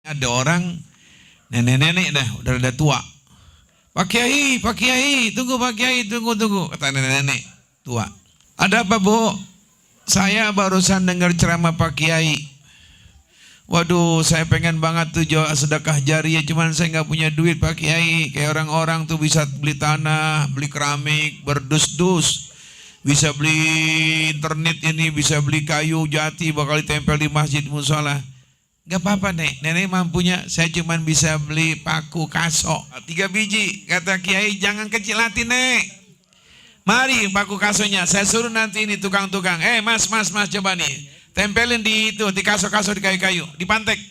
Ada orang nenek-nenek udah tua. Pak Kiai, tunggu Pak Kiai, tunggu. Kata nenek-nenek tua. Ada apa Bu? Saya barusan dengar ceramah Pak Kiai. Waduh, saya pengen banget tuh sedekah jariah, cuman saya nggak punya duit Pak Kiai. Kayak orang-orang tuh bisa beli tanah, beli keramik, berdus-dus. Bisa beli internet ini, bisa beli kayu jati, bakal ditempel di masjid musola. Gak apa-apa nenek mampunya, saya cuma bisa beli paku kasok 3 biji. Kata Kiai, jangan kecil hati nek. Mari paku kasonya, saya suruh nanti ini tukang-tukang. Mas coba nih, tempelin di kasok-kasok di kayu-kayu, dipantek.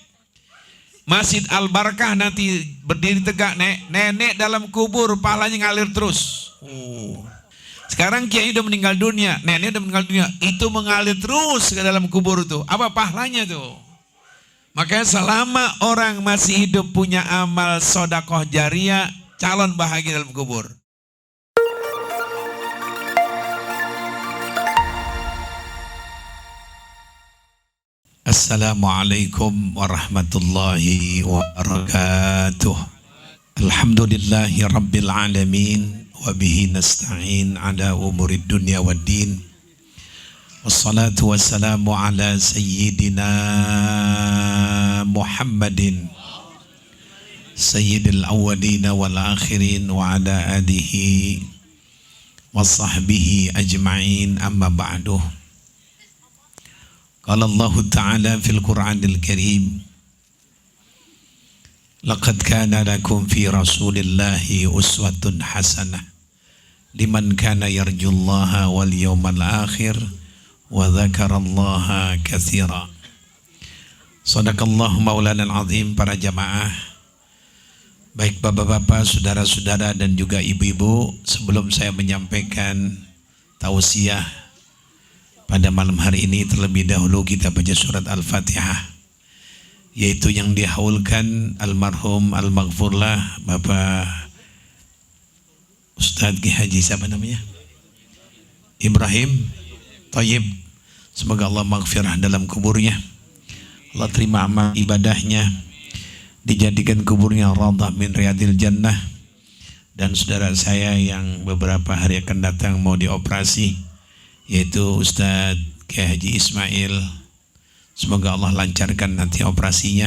Masjid Al-Barakah nanti berdiri tegak nenek dalam kubur, pahalanya ngalir terus. Sekarang Kiai udah meninggal dunia, nenek udah meninggal dunia, itu mengalir terus ke dalam kubur itu. Apa pahalanya tuh? Makanya selama orang masih hidup punya amal sodakoh jariah, calon bahagia dalam kubur. Assalamualaikum warahmatullahi wabarakatuh. Alhamdulillahi rabbil alamin. Wabihi nasta'in ala umurid dunya wad din. Wassalatu wassalamu ala sayyidina Muhammadin sayyidil awwalina wal akhirin wa ala alihi wa sahbihi ajma'in, amma ba'du. Qala Allah Ta'ala fil Qur'anil Karim, laqad kana lakum fi rasulillahi uswatun hasanah liman kana yarjullaha wal yawmal akhir wa dzakarallaha katsira. Shadaqallahu maulana al-azim. Para jamaah, baik bapak-bapak, saudara-saudara dan juga ibu-ibu, sebelum saya menyampaikan tausiah pada malam hari ini, terlebih dahulu kita baca surat Al-Fatihah, yaitu yang dihaulkan almarhum al-maghfurlah Bapak Ustadz Ki Haji siapa namanya? Ibrahim Thayyib. Semoga Allah maghfirah dalam kuburnya, Allah terima amal ibadahnya, dijadikan kuburnya raudhah min riyadil jannah. Dan saudara saya yang beberapa hari akan datang mau dioperasi, yaitu Ustadz Ki Haji Ismail, semoga Allah lancarkan nanti operasinya,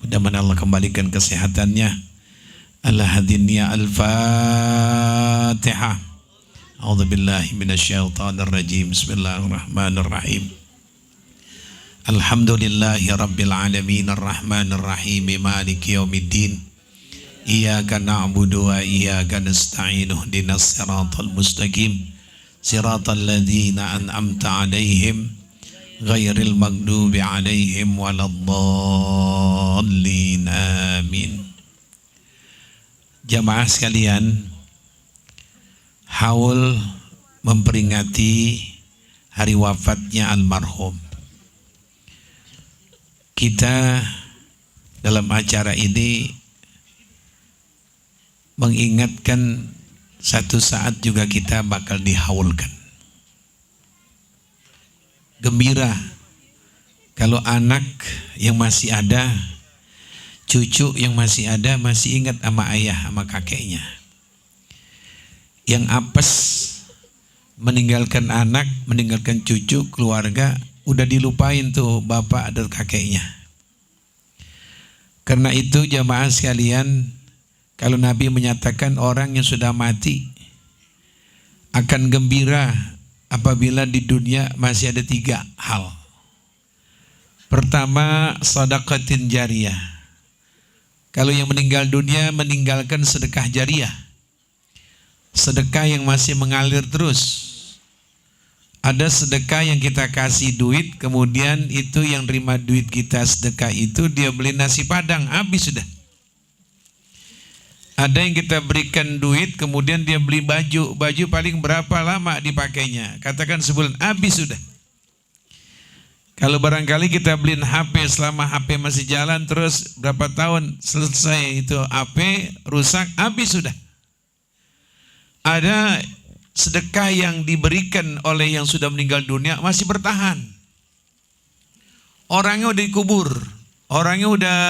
mudah-mudahan Allah kembalikan kesehatannya. Al-Hadiniyah Al-Fatihah. A'udzubillahi minasyaitonir rajim. Bismillahirrahmanirrahim. Alhamdulillahi rabbil alamin arrahmanir rahim maliki yaumiddin. Iyyaka na'budu wa iyyaka nasta'in. Ihdinas siratal mustaqim. Siratal ladzina an'amta 'alaihim ghairil maghdubi 'alaihim waladdallin. Amin. Jamaah sekalian, haul memperingati hari wafatnya almarhum. Kita dalam acara ini mengingatkan satu saat juga kita bakal dihaulkan. Gembira kalau anak yang masih ada, cucu yang masih ada, masih ingat sama ayah, sama kakeknya. Yang apes meninggalkan anak, meninggalkan cucu, keluarga, udah dilupain tuh bapak dan kakeknya. Karena itu jamaah sekalian, kalau Nabi menyatakan orang yang sudah mati akan gembira apabila di dunia masih ada 3 hal. Pertama, shadaqatin jariyah. Kalau yang meninggal dunia meninggalkan sedekah jariah, sedekah yang masih mengalir terus. Ada sedekah yang kita kasih duit, kemudian itu yang terima duit kita sedekah itu dia beli nasi padang, habis sudah. Ada yang kita berikan duit, kemudian dia beli baju paling berapa lama dipakainya? Katakan sebulan, habis sudah. Kalau barangkali kita beliin HP, selama HP masih jalan terus berapa tahun selesai itu HP rusak, habis sudah. Ada sedekah yang diberikan oleh yang sudah meninggal dunia masih bertahan. Orangnya udah dikubur, Orangnya udah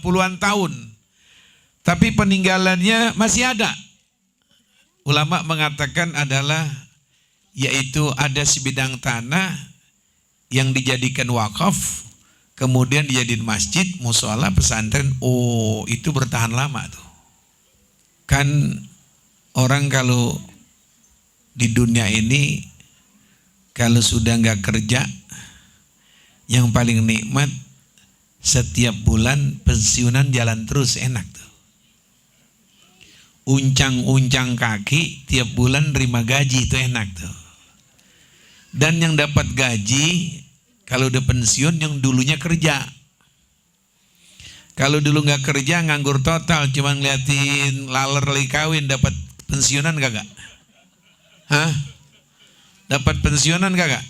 puluhan tahun, tapi peninggalannya masih ada. Ulama mengatakan adalah, yaitu ada sebidang tanah yang dijadikan wakaf, kemudian dijadiin masjid, musola, pesantren. Oh, itu bertahan lama tuh. Kan orang kalau di dunia ini, kalau sudah nggak kerja, yang paling nikmat setiap bulan pensiunan jalan terus, enak tuh. Uncang-uncang kaki tiap bulan nerima gaji, itu enak tuh. Dan yang dapat gaji kalau udah pensiun yang dulunya kerja. Kalau dulu nggak kerja, nganggur total, cuma ngeliatin laler lagi kawin, dapat pensiunan kagak? Hah? Dapat pensiunan kagak?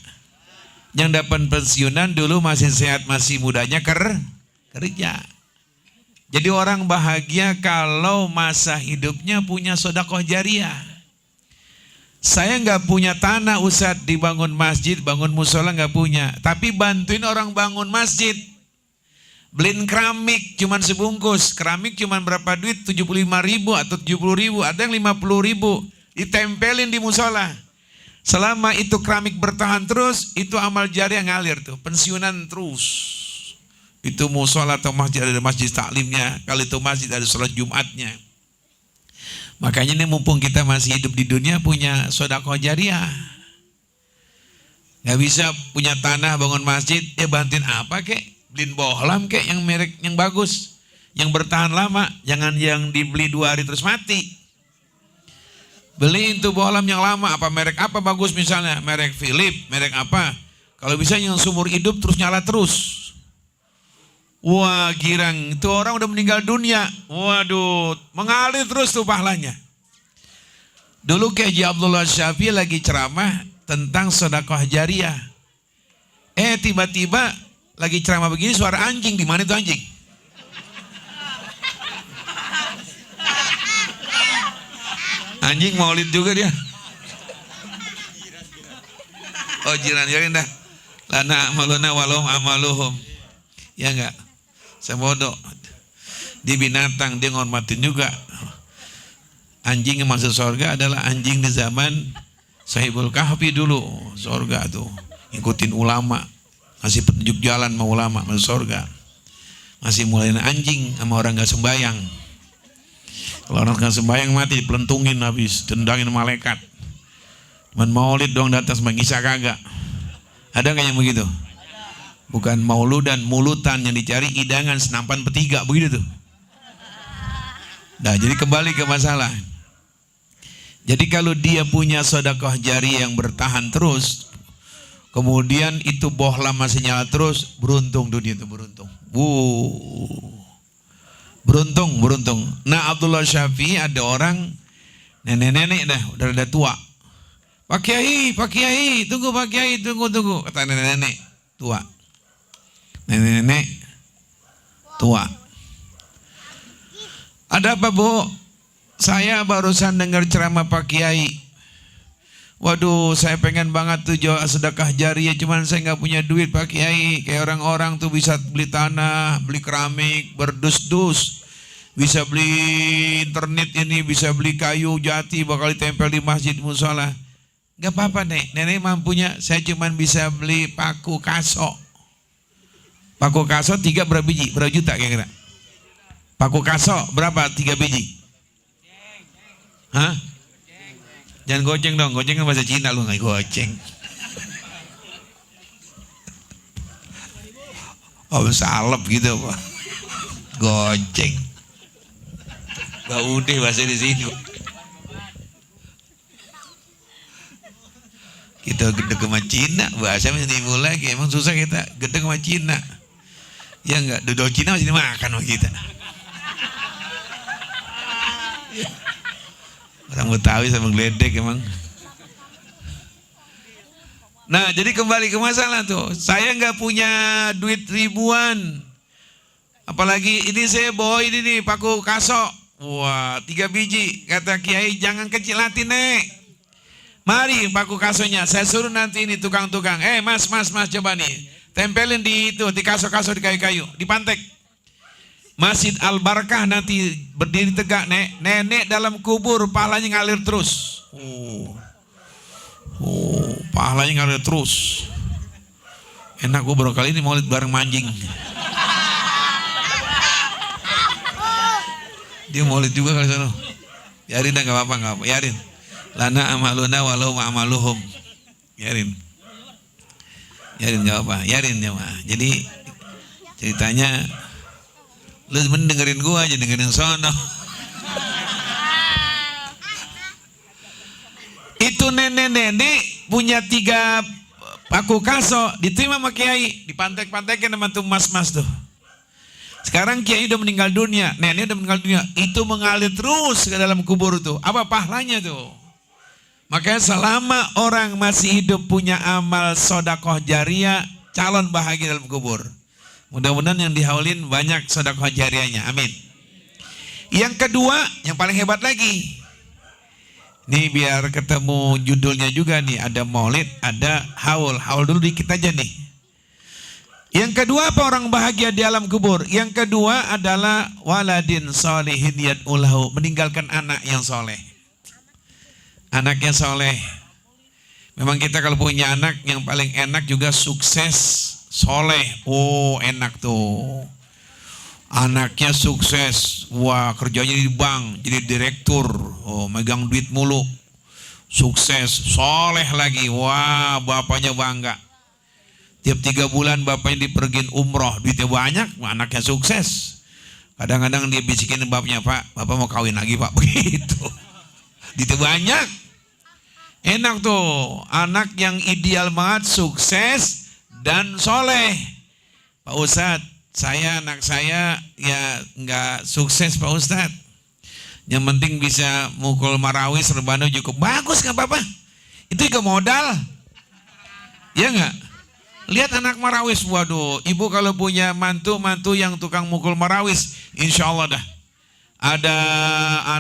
Yang dapat pensiunan dulu masih sehat, masih mudanya kerja. Jadi orang bahagia kalau masa hidupnya punya sedekah jariah. Saya nggak punya tanah Ustadz dibangun masjid, bangun musola nggak punya. Tapi bantuin orang bangun masjid. Beliin keramik cuman sebungkus. Keramik cuman berapa duit? 75.000 atau 70.000. Ada yang 50.000. Ditempelin di musola. Selama itu keramik bertahan terus, itu amal jariah ngalir tuh. Pensiunan terus. Itu musola atau masjid, ada masjid taklimnya. Kalau itu masjid ada sholat Jumatnya. Makanya ini mumpung kita masih hidup di dunia, punya sedekah jariah. Gak bisa punya tanah bangun masjid, ya bantuin apa kek? Beliin bohlam kek yang merek yang bagus, yang bertahan lama. Jangan yang dibeli 2 hari terus mati. Beliin tuh bohlam yang lama, apa merek apa bagus, misalnya merek Philip, merek apa. Kalau bisa yang seumur hidup terus nyala terus. Wah, girang, itu orang udah meninggal dunia. Waduh, mengalir terus tuh pahalanya. Dulu Kiai Abdullah Syafi'i lagi ceramah tentang sedekah jariah. Tiba-tiba lagi ceramah begini suara anjing. Di mana itu anjing? Anjing maulid juga dia. Oh, jiran-jiran dah. Lana amaluna walahum amaluhum. Ya enggak? Saya bodoh. Di binatang dia ngormatin juga. Anjing yang masuk surga adalah anjing di zaman Sahibul Kahfi dulu. Surga tuh. Ikutin ulama. Masih petunjuk jalan sama ulama masuk surga. Masih mulai anjing sama orang gak sembayang. Kalau orang gak sembayang mati pelentungin habis, tendangin malaikat. Cuman maulid doang datang sama Isa kagak. Ada nggak yang begitu? Bukan mauludan, mulutan yang dicari idangan senampan petiga begitu tuh. Nah, jadi kembali ke masalah. Jadi kalau dia punya sedekah jariah yang bertahan terus, kemudian itu bohlam masih nyala terus, beruntung tuh dia tuh, beruntung. Beruntung. Nah, Abdullah Syafi'i ada orang nenek-nenek dah, udah tua. Pak Kiai, tunggu Pak Kiai, tunggu. Kata nenek-nenek tua. Nenek-nenek tua. Ada apa, Bu? Saya barusan dengar ceramah Pak Kiai. Waduh, saya pengen banget tuh sedekah jariah, cuman saya nggak punya duit Pak Kiai. Kayak orang-orang tuh bisa beli tanah, beli keramik, berdus-dus. Bisa beli internet ini, bisa beli kayu jati, bakal ditempel di masjid musola. Gak apa-apa nenek mampunya, saya cuman bisa beli paku kaso. Paku kaso 3 berapa biji? Berapa juta kira-kira? Paku kaso berapa? 3 biji? Hah? Jangan goceng dong, goceng kan bahasa Cina, lu gak goceng. Oh, salep gitu Pak. Goceng. Gak udah bahasa di sini. Kita gedek sama Cina, bahasa masih timbul lagi. Emang susah kita gedek sama Cina. Ya enggak, dodol Cina masih dimakan sama kita. Orang Betawi sama geledek emang. Nah, jadi kembali ke masalah tuh. Saya nggak punya duit ribuan. Apalagi ini saya bawa ini nih, paku kaso. Wah, 3 biji. Kata Kiai, jangan kecil hati nek. Mari paku kasonya, saya suruh nanti ini tukang-tukang. Mas, coba nih. tempelin di itu, di kasur-kasur, di kayu-kayu, dipantek. Masjid Al-Barakah nanti berdiri tegak, nenek dalam kubur pahalanya ngalir terus. Pahalanya ngalir terus. Enak gue baru kali ini maulid bareng manjing. Dia maulid juga kali sana. Biarin dah, gak apa-apa, biarin. Lana amaluna walau amaluhum. Biarin gak apa, biarin ya. Jadi ceritanya lu mendengerin gua aja, dengerin sono. Itu nenek-nenek punya 3 paku kaso, diterima sama kiai, dipantek-pantekin sama tuh mas-mas tuh. Sekarang kiai udah meninggal dunia, nenek udah meninggal dunia, itu mengalir terus ke dalam kubur tuh. Apa pahalanya tuh? Makanya selama orang masih hidup punya amal sodakoh jariah, calon bahagia dalam kubur. Mudah-mudahan yang dihaulin banyak sodakoh jariahnya, amin. Yang kedua, yang paling hebat lagi. Nih biar ketemu judulnya juga nih, ada maulid, ada haul. Haul dulu dikit aja nih. Yang kedua apa orang bahagia di alam kubur? Yang kedua adalah waladin solihin yad'ulahu, meninggalkan anak yang soleh. Anaknya soleh. Memang kita kalau punya anak yang paling enak juga sukses, soleh. Oh enak tuh. Anaknya sukses, wah kerjanya di bank, jadi direktur, oh megang duit mulu, sukses, soleh lagi, wah bapaknya bangga. Tiap 3 bulan bapaknya dipergiin umroh, duitnya banyak, anaknya sukses. Kadang-kadang dia bisikin bapaknya, Pak, bapak mau kawin lagi Pak, begitu. Duitnya banyak, enak tuh, anak yang ideal banget, sukses dan soleh. Pak Ustadz, anak saya ya nggak sukses Pak Ustadz. Yang penting bisa mukul marawis rebana cukup. Bagus nggak apa-apa. Itu juga modal. Ya nggak? Lihat anak marawis, waduh. Ibu kalau punya mantu yang tukang mukul marawis, insya Allah dah. Ada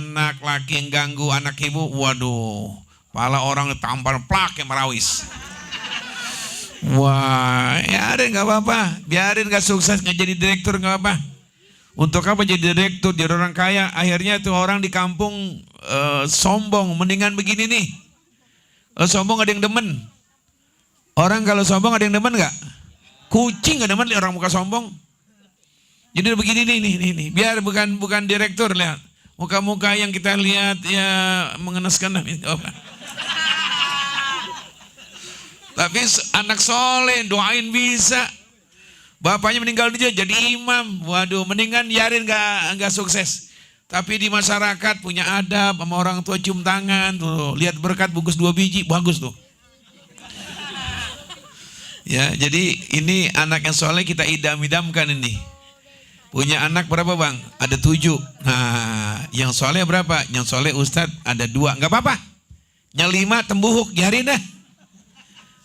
anak laki yang ganggu anak ibu, waduh. Pala orang tampar plak yang marawis. Wah, ya ada nggak apa-apa, biarin nggak sukses nggak jadi direktur nggak apa. Untuk apa jadi direktur, jadi orang kaya? Akhirnya tuh orang di kampung sombong, mendingan begini nih. Sombong ada yang demen. Orang kalau sombong ada yang demen nggak? Kucing nggak demen lihat orang muka sombong. Jadi begini nih, biar bukan direktur lihat. Muka-muka yang kita lihat ya mengenaskan lah. Tapi anak soleh, doain bisa. Bapaknya meninggal dia jadi imam. Waduh, mendingan biarin nggak sukses. Tapi di masyarakat punya adab, sama orang tua cium tangan. Tuh, lihat berkat bungkus 2 biji, bagus tuh. Ya, jadi ini anak yang soleh kita idam-idamkan ini. Punya anak berapa bang? Ada 7. Nah, yang soleh berapa? Yang soleh Ustadz ada 2. Nggak apa-apa. Yang 5 tembuhuk, biarin dah.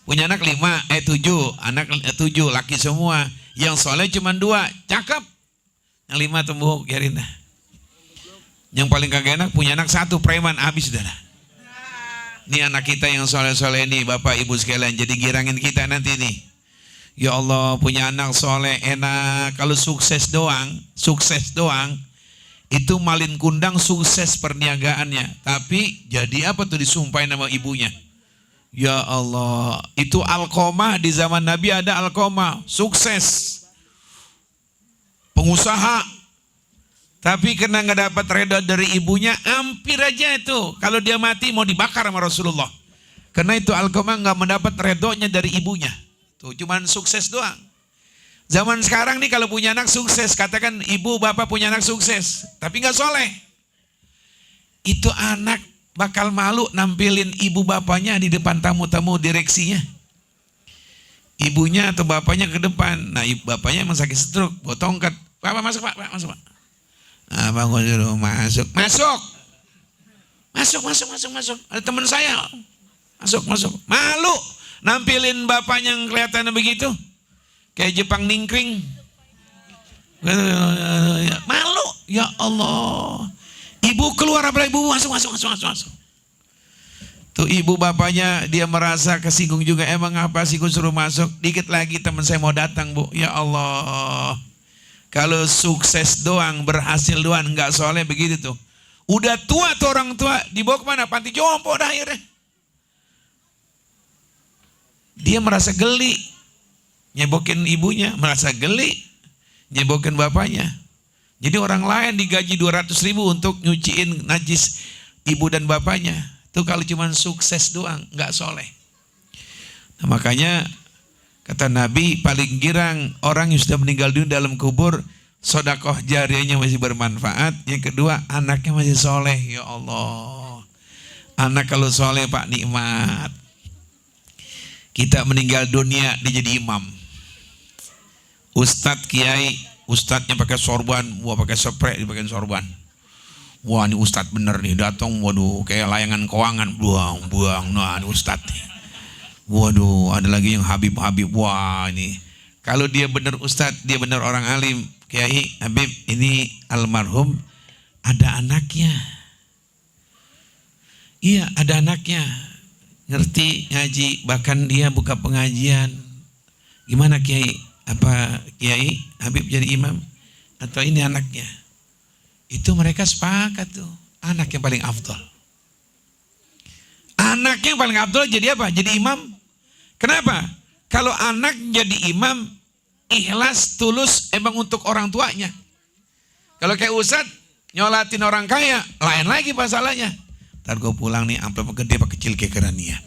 Punya anak 5, 7, anak 7, laki semua. Yang soleh cuma 2, cakep. Yang 5 tembuhuk, biarin dah. Yang paling kagak enak punya anak 1, preman, habis dah. Ini anak kita yang soleh-soleh nih, Bapak Ibu sekalian, jadi girangin kita nanti nih. Ya Allah, punya anak soleh enak. Kalau sukses doang, itu malin kundang sukses perniagaannya. Tapi jadi apa tuh disumpahin sama ibunya? Ya Allah, itu Alqamah di zaman Nabi ada Alqamah, sukses, pengusaha, tapi karena nggak dapat reda dari ibunya, hampir aja itu kalau dia mati mau dibakar sama Rasulullah. Karena itu Alqamah nggak mendapat redonya dari ibunya, tuh cuman sukses doang. Zaman sekarang nih kalau punya anak sukses, katakan ibu bapak punya anak sukses, tapi nggak soleh, itu anak bakal malu nampilin ibu bapaknya di depan tamu-tamu direksinya. Ibunya atau bapaknya ke depan. Nah bapaknya emang sakit stroke, bawa tongkat. Pak masuk pak, masuk pak. Nah bang gue suruh masuk. Ada teman saya. Masuk. Malu nampilin bapaknya yang kelihatan begitu. Kayak Jepang ningkring. Malu, ya Allah. Ibu keluar, apa ibu masuk. Tuh ibu bapaknya dia merasa kesinggung juga. Emang apa sih gue suruh masuk? Dikit lagi teman saya mau datang, Bu. Ya Allah. Kalau sukses doang, berhasil doang, enggak soleh begitu tuh. Udah tua tuh orang tua, dibawa kemana? Panti jompo dah akhirnya. Dia merasa geli. Nyebokin ibunya, merasa geli. Nyebokin bapaknya. Jadi orang lain digaji 200.000 untuk nyuciin najis ibu dan bapaknya. Itu kalau cuma sukses doang, nggak soleh. Nah, makanya kata Nabi paling girang orang yang sudah meninggal dunia dalam kubur, sodakoh jariahnya masih bermanfaat. Yang kedua anaknya masih soleh. Ya Allah, anak kalau soleh Pak nikmat. Kita meninggal dunia dia jadi imam. Ustadz kiai, ustadznya pakai sorban, wah pakai spray dipakai sorban. Wah ini ustadz bener nih datang, waduh kayak layangan keuangan, buang, nah ini ustadz nih. Waduh ada lagi yang Habib, wah ini. Kalau dia bener ustadz, dia bener orang alim, kiai, Habib, ini almarhum ada anaknya. Iya ada anaknya, ngerti ngaji, bahkan dia buka pengajian. Gimana kiai? Apa kiai Habib jadi imam? Atau ini anaknya? Itu mereka sepakat tuh, anak yang paling afdol. Anak yang paling afdol jadi apa? Jadi imam. Kenapa? Kalau anak jadi imam, ikhlas, tulus, emang untuk orang tuanya. Kalau kayak ustadz, nyolatin orang kaya, lain lagi masalahnya. Ntar gue pulang nih, amplop gede apa kecil kayak kerania.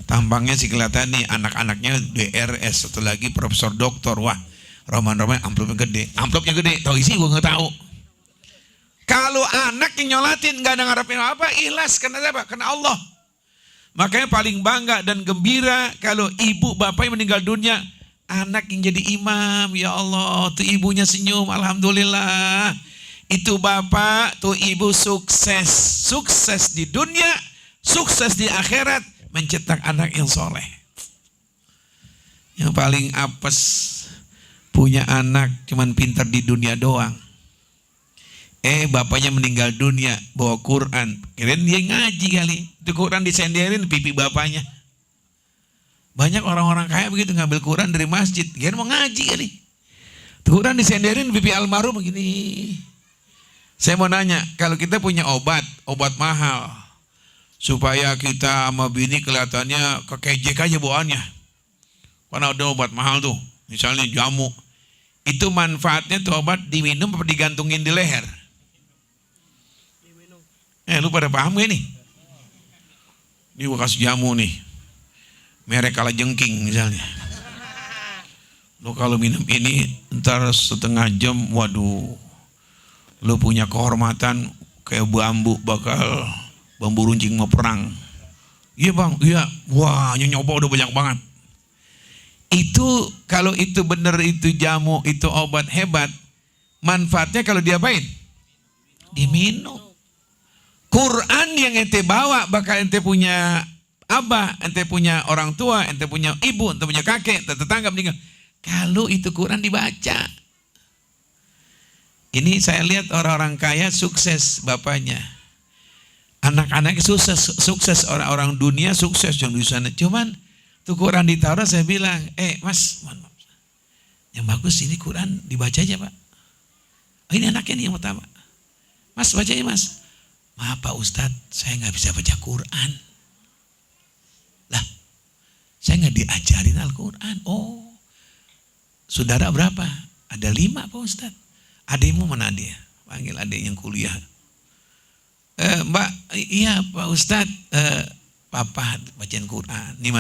Tampangnya sih kelihatan nih, anak-anaknya DRS, satu lagi profesor doktor. Wah, roman-roman amplopnya gede. Amplopnya gede, tau isi gue gak tahu. Kalau anak yang nyolatin gak ada ngarepin apa, ikhlas. Karena apa? Karena Allah. Makanya paling bangga dan gembira kalau ibu bapak yang meninggal dunia, anak yang jadi imam. Ya Allah, tuh ibunya senyum, alhamdulillah. Itu bapak, tuh ibu sukses. Sukses di dunia, sukses di akhirat, mencetak anak yang soleh. Yang paling apes, punya anak cuman pintar di dunia doang. Bapaknya meninggal dunia, bawa Quran. Kirain dia ngaji kali. Itu Quran disenderin pipi bapaknya. Banyak orang-orang kaya begitu ngambil Quran dari masjid. Kirain mau ngaji kali. Itu Quran disenderin pipi almarhum begini. Saya mau nanya, kalau kita punya obat mahal. Supaya kita sama bini kelihatannya kekejek aja bawaannya. Karena ada obat mahal tuh. Misalnya jamu. Itu manfaatnya tuh obat diminum apa digantungin di leher? Lu pada paham gak nih? Ini gue kasih jamu nih. Merek kalah jengking misalnya. Lu kalau minum ini ntar setengah jam, waduh. Lu punya kehormatan kayak bambu bambu runcing mau perang. Iya bang, iya. Wah nyoba udah banyak banget. Itu kalau itu bener itu jamu, itu obat hebat. Manfaatnya kalau diapain? Diminum. Quran yang ente bawa bakal ente punya abah, ente punya orang tua, ente punya ibu, ente punya kakek, ente tetangga meninggal. Kalau itu Quran dibaca. Ini saya lihat orang-orang kaya sukses bapaknya. Anak-anaknya sukses orang-orang dunia sukses yang di sana. Cuman tuh Quran ditaruh saya bilang, mas, yang bagus ini Quran dibaca aja pak. Oh, ini anaknya nih yang pertama. Mas baca aja mas. Maaf Pak Ustadz, saya nggak bisa baca Quran. Lah, saya nggak diajarin Al-Quran. Oh, saudara berapa? Ada 5 Pak Ustadz. Adikmu mana dia? Panggil adik yang kuliah. Mbak, iya Pak Ustadz, papa bacaan Quran. Ini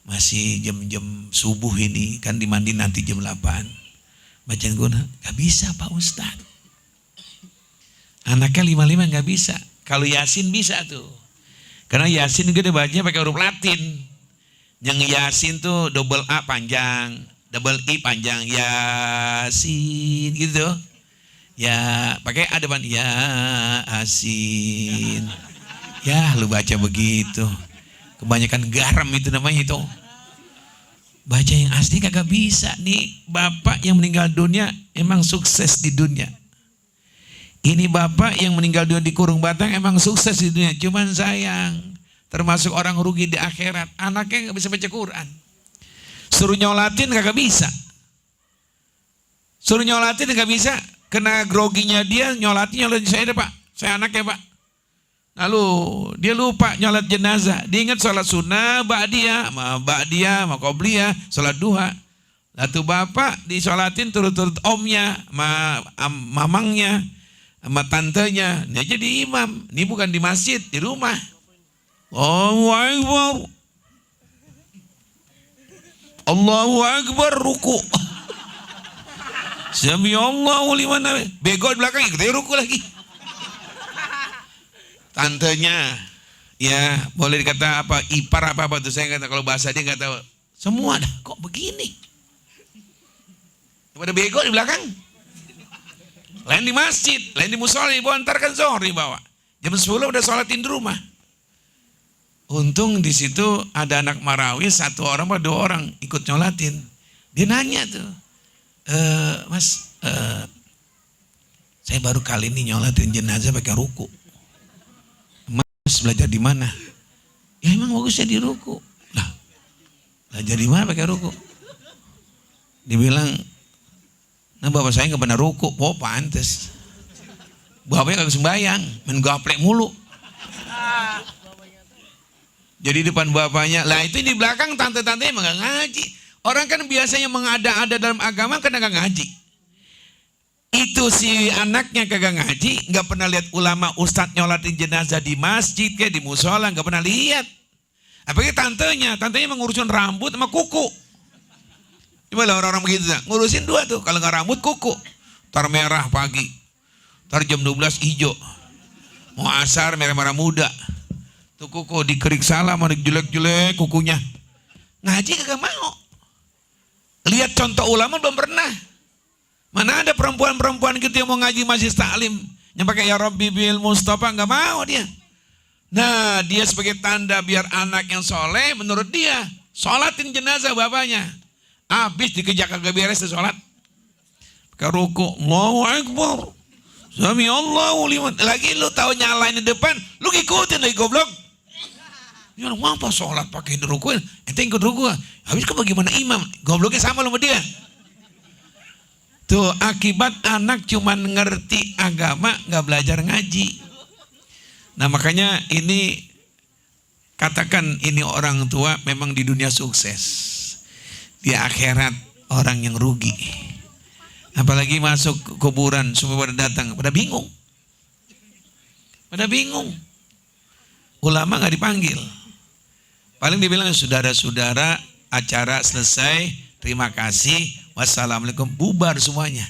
masih jam-jam subuh ini, kan dimandi nanti jam 8. Bacaan Quran, nggak bisa Pak Ustadz. Anaknya 5 nggak bisa. Kalau Yasin bisa tuh. Karena Yasin itu bacanya pakai huruf Latin. Yang Yasin tuh double A panjang, double I panjang, Yasin gitu. Ya pakai A depan, Yasin. Ya lu baca begitu. Kebanyakan garam itu namanya itu. Baca yang asli kagak bisa. Nih bapak yang meninggal dunia emang sukses di dunia. Ini bapak yang meninggal dunia di Kurung Batang emang sukses di dunia. Cuman sayang termasuk orang rugi di akhirat. Anaknya nggak bisa baca Quran. Suruh nyolatin kagak bisa. Suruh nyolatin nggak bisa. Kena groginya dia nyolatin saya deh Pak. Saya anaknya Pak. Lalu dia lupa nyolat jenazah. Dia ingat sholat sunnah, ba'diyah, sama qobliyah, sholat duha. Lalu bapak disolatin turut-turut omnya, mamangnya, sama tantenya. Dia jadi imam. Ini bukan di masjid, di rumah. Allahu Akbar. Allahu Akbar ruku. Sami Allahu liman hamid. Bego di belakang ikut ruku lagi. Tantenya, ya boleh dikata apa ipar apa tuh saya kata kalau bahasa dia nggak tahu. Semua dah kok begini. Pada bego di belakang. Lain di masjid, lain di musola, dibawa antarkan zuhur dibawa. Jam 10 udah sholatin di rumah. Untung di situ ada anak Marawis, 1 orang atau 2 orang ikut nyolatin. Dia nanya tuh, Mas, saya baru kali ini nyolatin jenazah pakai ruku. Mas belajar di mana? Ya emang bagusnya di ruku. Lah, belajar di mana pakai ruku? Dibilang, nah bapak saya nggak pernah ruku. Oh pantes. Bapaknya kagak sembahyang, main gaplek mulu. Jadi depan bapaknya, lah itu di belakang tante-tante emang gak ngaji. Orang kan biasanya mengada-ada dalam agama karena gak ngaji. Itu si anaknya kagak ngaji, gak pernah lihat ulama ustadz nyolatin jenazah di masjid kayak di musola, gak pernah lihat. Apalagi tantenya mengurusin rambut sama kuku. Gimana orang-orang begitu, ngurusin 2 tuh, kalau gak rambut kuku. Tar merah pagi, tar jam 12 hijau, mau asar merah-merah muda. Tuh kuku dikerik salah, mau jelek-jelek kukunya. Ngaji kagak mau. Lihat contoh ulama belum pernah. Mana ada perempuan-perempuan gitu yang mau ngaji majlis taklim, yang pakai ya Rabbi bil Mustafa, nggak mau dia. Nah dia sebagai tanda biar anak yang soleh, menurut dia sholatin jenazah bapaknya. Habis dikejar kagak beres tuh sholat. Ke ruku, Allahu Akbar. Sami Allahu liman. Lagi lu tahu nyalain di depan, lu ngikutin lagi goblok. Dia bilang, apa sholat pakai ruku? Ente ikut ruku. Habis kan bagaimana imam? Gobloknya sama lu sama dia. Tuh akibat anak cuman ngerti agama, gak belajar ngaji. Nah makanya ini, katakan ini orang tua memang di dunia sukses. Di akhirat orang yang rugi. Apalagi masuk kuburan, semua pada datang, pada bingung. Pada bingung. Ulama gak dipanggil. Paling dibilang, saudara-saudara, acara selesai, terima kasih, wassalamualaikum, bubar semuanya.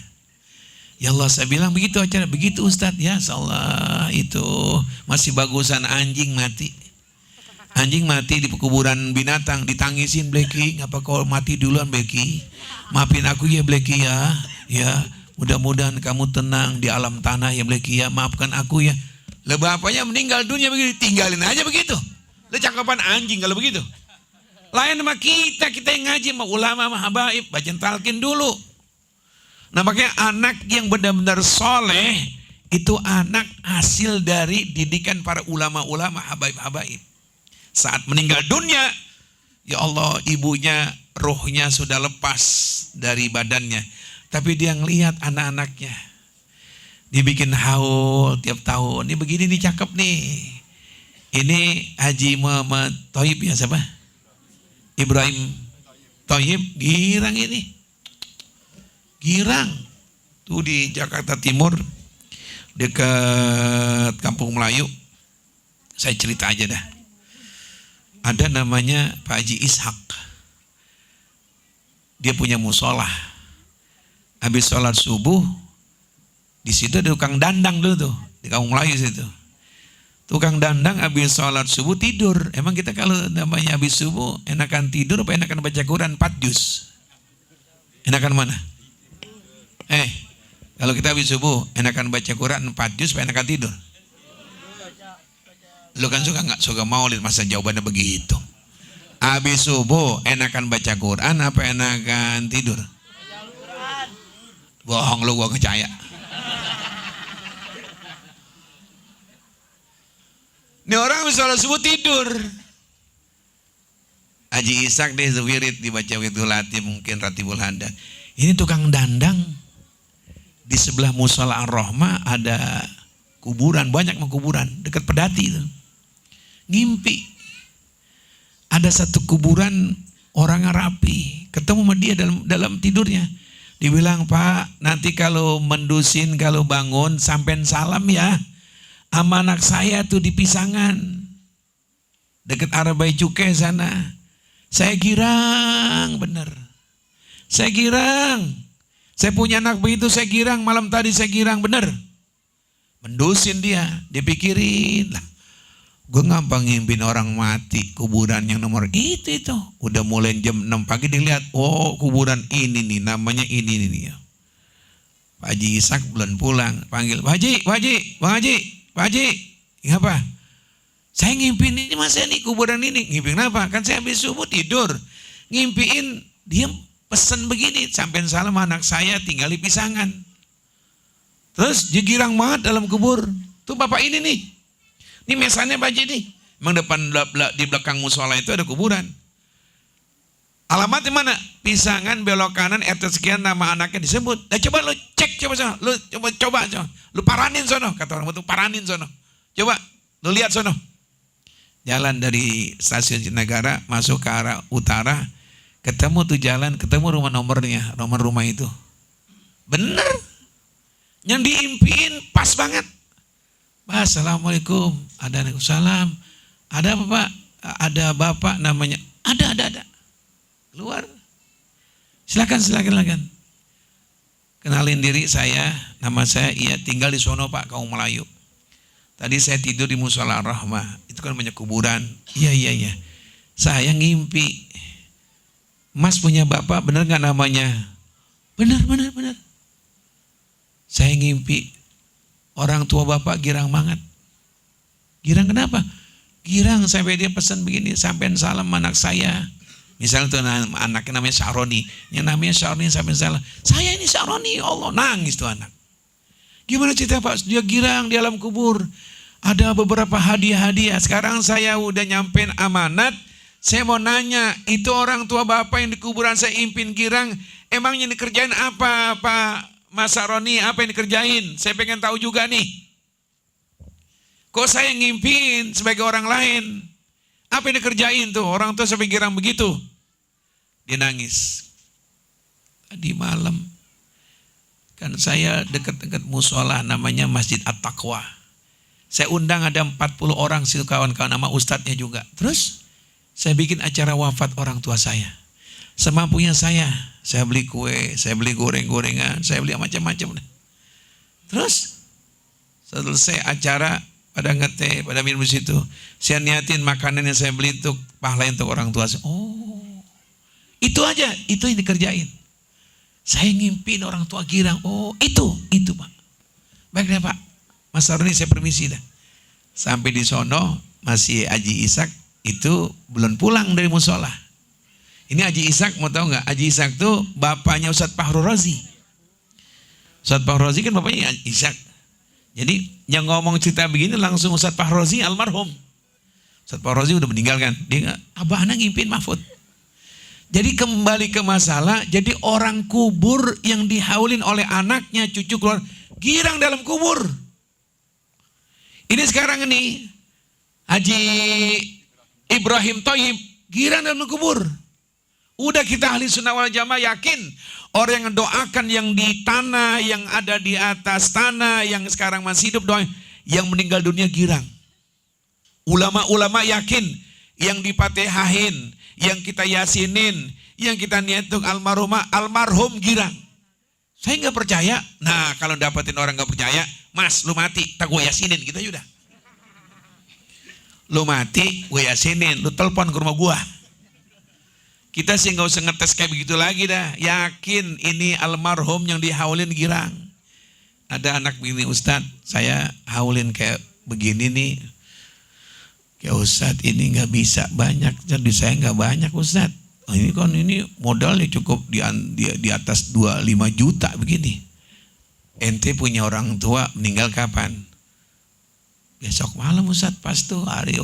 Ya Allah, saya bilang begitu acara, begitu Ustadz. Ya Allah, itu masih bagusan anjing mati. Anjing mati di kuburan binatang, ditangisin, Bleki, ngapa kau mati duluan Bleki? Maafin aku ya Bleki ya. Ya, mudah-mudahan kamu tenang di alam tanah ya Bleki ya, maafkan aku ya. Lah bapaknya meninggal dunia begitu, tinggalin aja begitu. Lah cakapan anjing kalau begitu. Lain sama kita yang ngaji sama ulama sama habaib, baca talqin dulu. Nah makanya anak yang benar-benar soleh itu anak hasil dari didikan para ulama-ulama habaib-habaib. Saat meninggal dunia, ya Allah ibunya rohnya sudah lepas dari badannya. Tapi dia ngelihat anak-anaknya. Dibikin haul tiap tahun. Ini begini nih cakep nih. Ini Haji Muhammad Thayyib ya siapa? Ibrahim Thayyib, girang ini. Girang. Tuh di Jakarta Timur, dekat Kampung Melayu. Saya cerita aja dah. Ada namanya Pak Haji Ishak. Dia punya musola. Habis sholat subuh, di situ ada tukang dandang dulu tuh, di Kampung Melayu situ. Tukang dandang habis sholat subuh tidur. Emang kita kalau namanya habis subuh enakan tidur apa enakan baca Quran 4 juz? Enakan mana? Kalau kita habis subuh enakan baca Quran 4 juz apa enakan tidur? Lu kan suka nggak suka maulid, masa jawabannya begitu? Habis subuh enakan baca Quran apa enakan tidur? Bohong lu, gua percaya. Ini orang bisa subuh tidur. Haji Ishak deh wirid dibaca wiridul hati mungkin ratibul hada. Ini tukang dandang. Di sebelah musola Ar-Rahmah ada kuburan, banyak kuburan dekat Pedati itu. Ngimpi. Ada satu kuburan orang rapi, ketemu sama dia dalam tidurnya. Dibilang, "Pak, nanti kalau mendusin, kalau bangun, sampean salam ya. Sama anak saya tuh di Pisangan. Dekat Arabai Cukai sana. Saya girang, bener. Saya girang. Saya punya anak begitu, saya girang. Malam tadi saya girang, bener." Mendusin dia pikirin lah. Gue gampang ngimpin orang mati, kuburan yang nomor itu. Udah mulai jam 6 pagi dilihat, oh kuburan ini nih, namanya ini nih. Pak Haji Ishak belum pulang, panggil, Pak Haji, ngapa? Saya ngimpin ini mas ini kuburan ini, ngimpin apa? Kan saya habis subuh tidur, ngimpiin dia pesan begini, sampai salam anak saya tinggal di Pisangan. Terus dia girang banget dalam kubur, tuh bapak ini nih. Ini mesannya Pak Haji nih. Memang depan di belakang musola itu ada kuburan. Alamatnya mana? Pisangan belok kanan RT sekian nama anaknya disebut. Nah, coba lu cek coba. Lu coba. Lu paranin sono, kata orang itu paranin sono. Coba lu lihat sono. Jalan dari stasiun Jatinegara masuk ke arah utara, ketemu tuh jalan, ketemu nomornya, nomor rumah itu. Bener. Yang diimpiin pas banget. Pak, assalamualaikum. Waalaikumsalam. Ada apa Pak? Ada bapak namanya. Ada. Keluar. Silakan. Kenalin diri saya, nama saya iya tinggal di sono Pak, kaum Melayu. Tadi saya tidur di musola Ar-Rahmah. Itu kan banyak kuburan. Iya. Saya ngimpi. Mas punya bapak, benar nggak namanya? Benar. Saya ngimpi. Orang tua bapak girang banget. Girang kenapa? Girang sampai dia pesan begini, sampean salam anak saya. Misalnya tuh anaknya namanya Syaroni. Yang namanya Syaroni sampean salam. Saya ini Syaroni, ya Allah, nangis tuh anak. Gimana cerita Pak? Dia girang di alam kubur. Ada beberapa hadiah-hadiah. Sekarang saya udah nyampein amanat. Saya mau nanya, itu orang tua bapak yang di kuburan saya impin girang, emangnya dikerjain apa Pak? Mas Saroni, apa yang dikerjain? Saya pengen tahu juga nih. Kok saya ngimpin sebagai orang lain? Apa yang dikerjain tuh? Orang tua sampai girang begitu. Dia nangis. Tadi malam, kan saya dekat-dekat musola namanya Masjid At-Taqwa. Saya undang ada 40 orang situ kawan-kawan nama ustadznya juga. Terus saya bikin acara wafat orang tua saya. Semampunya saya beli kue, saya beli goreng-gorengan, saya beli macam-macam. Terus selesai acara pada ngeteh, pada minum di situ, saya niatin makanan yang saya beli untuk pahala untuk orang tua. Oh, itu aja, itu yang dikerjain. Saya ngimpin orang tua girang. Oh, itu Pak. Baik deh Pak, Mas Saroni saya permisi dah. Sampai di sono masih Haji Ishak itu belum pulang dari musola. Ini Haji Ishak mau tahu nggak? Haji Ishak tuh bapaknya Ustadz Fahru Razi. Ustadz Fahru Razi kan bapaknya Ishak. Jadi yang ngomong cerita begini langsung Ustadz Fahru Razi almarhum. Ustadz Fahru Razi udah meninggal kan? Dia nggak, abah anak ngimpin Mahfud. Jadi kembali ke masalah, jadi orang kubur yang dihaulin oleh anaknya, cucu keluar, girang dalam kubur. Ini sekarang ini Haji Ibrahim Thoyib girang dalam kubur. Udah kita ahli sunnah wal jamaah yakin orang yang doakan yang di tanah, yang ada di atas tanah, yang sekarang masih hidup doa, yang meninggal dunia girang. Ulama-ulama yakin yang dipatehahin, yang kita yasinin, yang kita niatuk almarhum girang. Saya nggak percaya. Nah kalau dapetin orang nggak percaya, Mas lu mati, tak gue yasinin gitu aja udah. Lu mati, gue yasinin, lu telepon ke rumah gue. Kita sih nggak usah ngetes kayak begitu lagi dah. Yakin ini almarhum yang dihaulin girang. Ada anak begini, Ustadz, saya haulin kayak begini nih. Ya Ustadz ini nggak bisa banyak, jadi saya nggak banyak Ustadz. Oh, ini kan ini modalnya cukup di atas 25 juta begini. Ente punya orang tua meninggal kapan? Besok malam Ustadz, pas tuh hari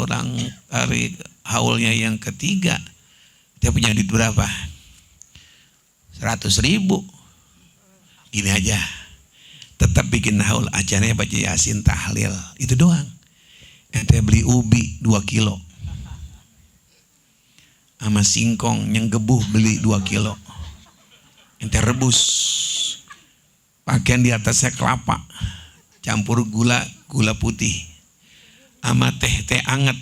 haulnya yang ketiga. Dia punya duit berapa? 100.000. Gini aja, tetap bikin haul, acaranya baca Yasin, tahlil, itu doang. Ente beli ubi 2 kilo. Sama singkong yang gebuh beli 2 kilo. Ente rebus. Pakaian di atasnya kelapa. Campur gula putih. Sama teh anget.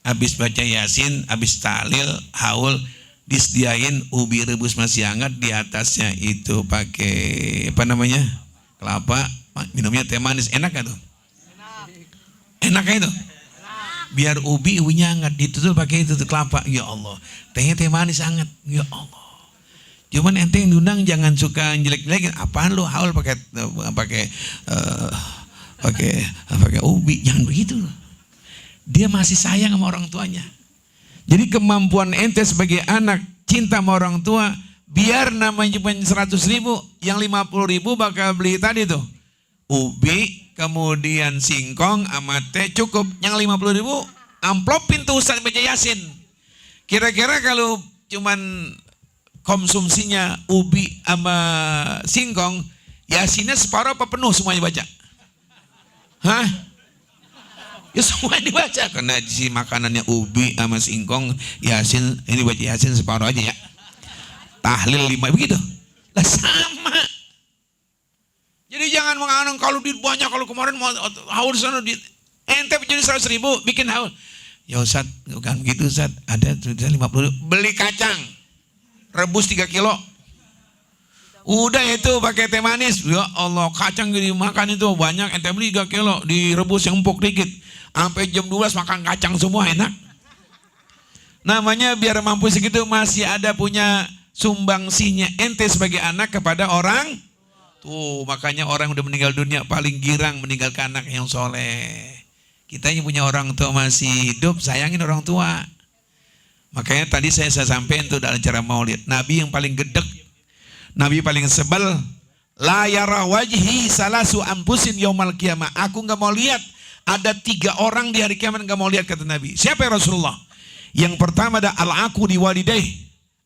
Habis baca Yasin, habis tahlil, haul, disediain ubi rebus masih hangat, di atasnya itu pakai kelapa, minumnya teh manis. Enak gak tuh? Enak itu. Biar ubinya hangat, ditutup pakai itu tuh kelapa. Ya Allah, tehnya teh manis hangat. Ya Allah. Cuman ente yang diundang jangan suka jelek-jelekin. Apaan lu haul pakai ubi, jangan begitu. Dia masih sayang sama orang tuanya. Jadi kemampuan ente sebagai anak cinta sama orang tua, biar namanya cuma 100.000, yang 50.000 bakal beli tadi tuh ubi, kemudian singkong sama teh, cukup. Yang 50.000 amplopin tuh Ustaz baca Yasin. Kira-kira kalau cuman konsumsinya ubi sama singkong, Yasinnya separuh apa penuh semuanya baca? Hah? Ya semua dibaca, karena si makanannya ubi sama singkong, Yasin, ini baca Yasin separuh aja ya. Tahlil 5 begitu. Lah sama. Jadi jangan menganggap kalau duit banyak, kalau kemarin mau haul sana duit. Ente jadi 100.000 bikin haul. Ya Ustaz, bukan gitu Ustaz, ada 50, beli kacang. Rebus 3 kilo. Udah itu pakai teh manis. Ya Allah, kacang dimakan itu banyak, ente beli 3 kilo, direbus yang empuk dikit. Sampai jam 12 makan kacang semua, enak. Namanya biar mampu segitu masih ada punya sumbangsinya ente sebagai anak kepada orang. Tuh, makanya orang udah meninggal dunia paling girang meninggalkan anak yang soleh. Kita yang punya orang tua masih hidup, sayangin orang tua. Makanya tadi saya sampaikan tuh dalam cara maulid. Nabi yang paling gedek, Nabi paling sebel, la yara wajhi salasu ampusin yaumal qiyamah. Aku nggak mau lihat ada 3 orang di hari kiamat, nggak mau lihat, kata Nabi. Siapa ya Rasulullah? Yang pertama ada al-aku di walidayh,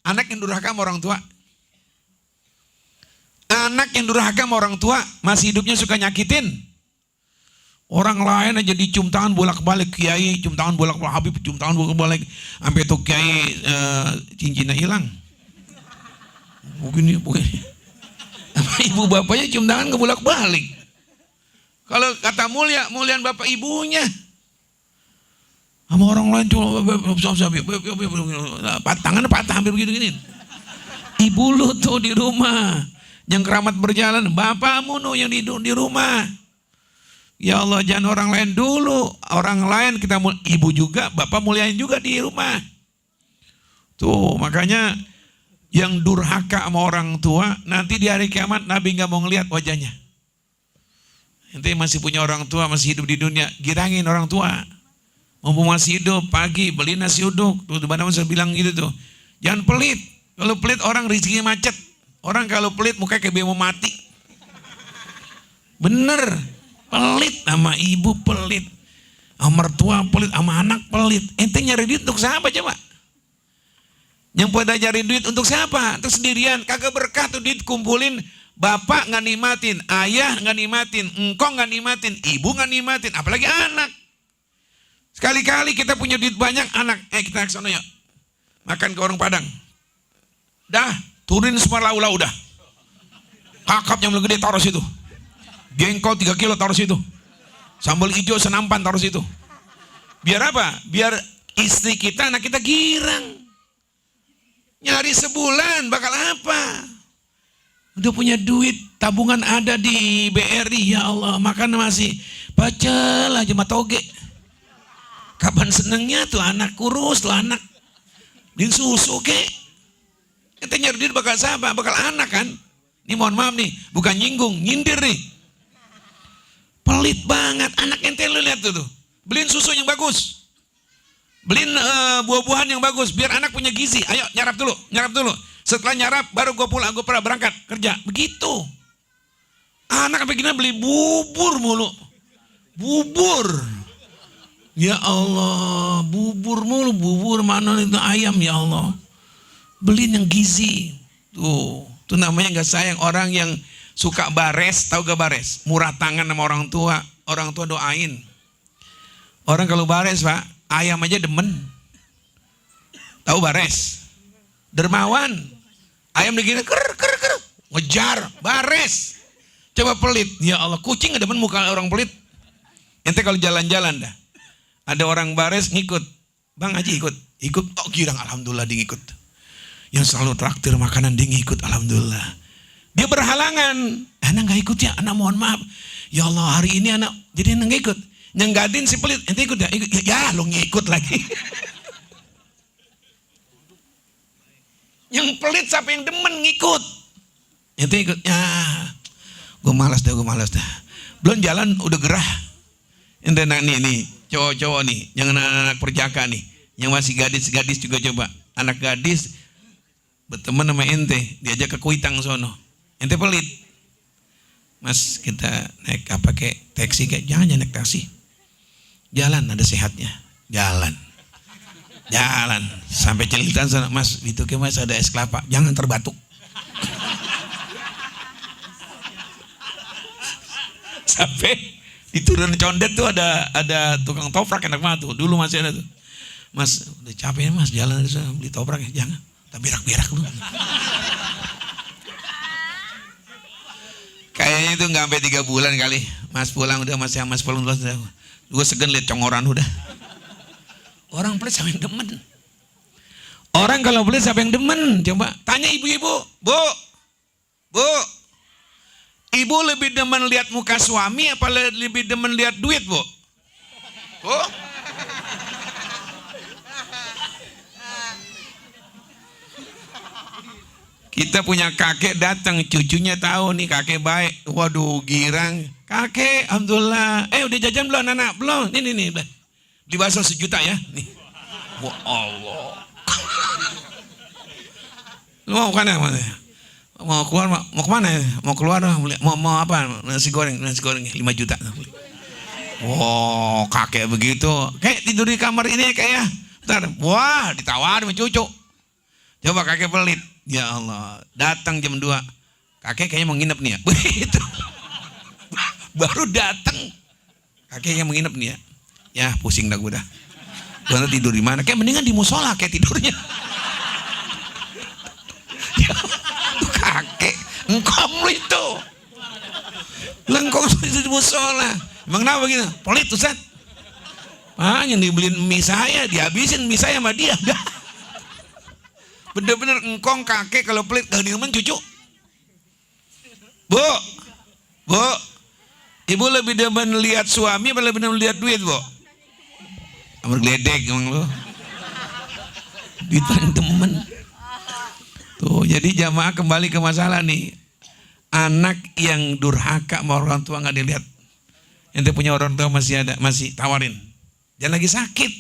anak yang durhaka sama orang tua. Anak yang durhaka sama orang tua, masih hidupnya suka nyakitin orang lain aja, dicium tangan bolak-balik, kiai cium tangan bolak-balik, Habib cium tangan bolak-balik, sampai tuh kiai cincinnya hilang. Begini. Ibu bapaknya cium tangan ke bolak-balik. Kalau kata mulian bapak ibunya. Sama orang lain cuma tangan patah hampir begitu gini. Ibu lu tuh di rumah yang keramat berjalan, bapakmu nu yang di rumah. Ya Allah, jangan orang lain dulu, orang lain kita ibu juga, bapak muliain juga di rumah. Tuh makanya yang durhaka sama orang tua, nanti di hari kiamat Nabi nggak mau ngelihat wajahnya. Nanti masih punya orang tua, masih hidup di dunia, girangin orang tua. Mumpung masih hidup, pagi beli nasi uduk. Tuh mana saya bilang gitu tuh. Jangan pelit. Kalau pelit orang rezekinya macet. Orang kalau pelit mukanya kayak bemo mati. Bener. Pelit sama ibu pelit. Sama mertua pelit, sama anak pelit. Ente nyari duit untuk siapa coba? Yang pada nyari duit untuk siapa? Terus sendirian, kagak berkah tuh duit kumpulin. Bapak nggak nikmatin, ayah nggak nikmatin, engkau nggak nikmatin, ibu nggak nikmatin, apalagi anak. Sekali-kali kita punya duit banyak, anak, kita ke sana yuk. Makan ke warung Padang. Dah, turunin semua lau-lau dah. Kakap yang lebih gede taruh situ. Jengkol 3 kilo taruh situ. Sambal hijau senampan taruh situ. Biar apa? Biar istri kita, anak kita girang. Nyari sebulan bakal apa? Udah punya duit, tabungan ada di BRI, ya Allah, makan masih pacel aja matoge. Kapan senengnya tuh anak, kurus tuh anak. Beliin susu ke. Kita nyari duit bakal siapa? Bakal anak kan? Ini mohon maaf nih, bukan nyinggung, nyindir nih. Pelit banget, anak ente lu lihat tuh. Beliin susu yang bagus. Beliin buah-buahan yang bagus, biar anak punya gizi. Ayo nyarap dulu. Setelah nyarap baru gue pulang, gue pernah berangkat kerja. Begitu. Anak sampai gini beli bubur mulu. Bubur. Ya Allah, bubur mulu, bubur mana itu ayam ya Allah. Beliin yang gizi. Tuh namanya nggak sayang. Orang yang suka bares, tahu gak bares? Murah tangan sama orang tua doain. Orang kalau bares Pak, ayam aja demen. Tahu bares? Dermawan. Ayam begini ker, ngejar, bares. Coba pelit, ya Allah, kucing gak demen muka orang pelit. Ente kalau jalan-jalan dah, ada orang bares ngikut, Bang Haji ikut, tok girang, alhamdulillah dia ngikut. Yang selalu traktir makanan dia ngikut, alhamdulillah. Dia berhalangan, anak gak ikut ya, anak mohon maaf. Ya Allah hari ini anak, jadi anak gak ikut. Yang gadin si pelit, ente ikut ya, ya lo ngikut lagi. Yang pelit siapa yang demen ngikut. Ente ikut, ya gue malas dah. Belum jalan udah gerah. Ente nih cowok-cowok nih, yang anak-anak perjaka nih, yang masih gadis juga coba. Anak gadis berteman sama ente, diajak ke Kuitang sono. Ente pelit. Mas kita naik apa kayak taksi kayak jangan naik taksi. Jalan ada sehatnya. Jalan sampai Celitan sana, Mas itu ke Mas ada es kelapa, jangan terbatuk. Sampai di turun Condet tuh ada tukang toprak enak banget tuh. Dulu masih ada tuh. Mas udah capek Mas jalan dari sana beli toprak ya, jangan. Tak berak-berak lu. Kayaknya itu nggak sampai 3 bulan kali. Mas pulang udah Mas yang Mas pulang udah. Gue segen liat congoran udah. Orang pelit siapa yang demen? Orang kalau pelit siapa yang demen? Coba tanya ibu-ibu, Bu, ibu lebih demen lihat muka suami apa lebih demen lihat duit, Bu? Bu? Kita punya kakek datang, cucunya tahu nih kakek baik. Waduh, girang. Kakek, alhamdulillah. Udah jajan belum anak? Belum. Nih. Beli bakso 1 juta ya. Nih. Wah Allah. Lu mau kemana? Mau keluar? Mau kemana? Mau keluar? Mau apa? Nasi goreng 5 juta. Wow, kakek begitu. Kayak tidur di kamar ini kayak. Bentar. Wah, ditawarin sama cucu. Coba kakek pelit. Ya Allah, datang jam 2. Kakek kayaknya mau nginep nih ya. Begitu. Baru datang. Kakek yang mau nginep nih ya. Ya pusing dah gue dah. Gue tidur di mana? Kayak mendingan di musola kayak tidurnya. Ya, kakek, engkong lu itu. Lengkong itu di musola. Emang kenapa gitu? Pelit Ustaz. Yang dibeliin mie saya, dihabisin mie saya sama dia. Bener-bener engkong kakek kalau pelit gak demen cucu. Bu, ibu lebih demen lihat suami apa lebih demen lihat duit, Bu? Amar geledek emang lu. Duit paling demen. Tuh, jadi jamaah kembali ke masalah nih. Anak yang durhaka sama orang tua gak dilihat. Ente punya orang tua masih tawarin. Dan lagi sakit.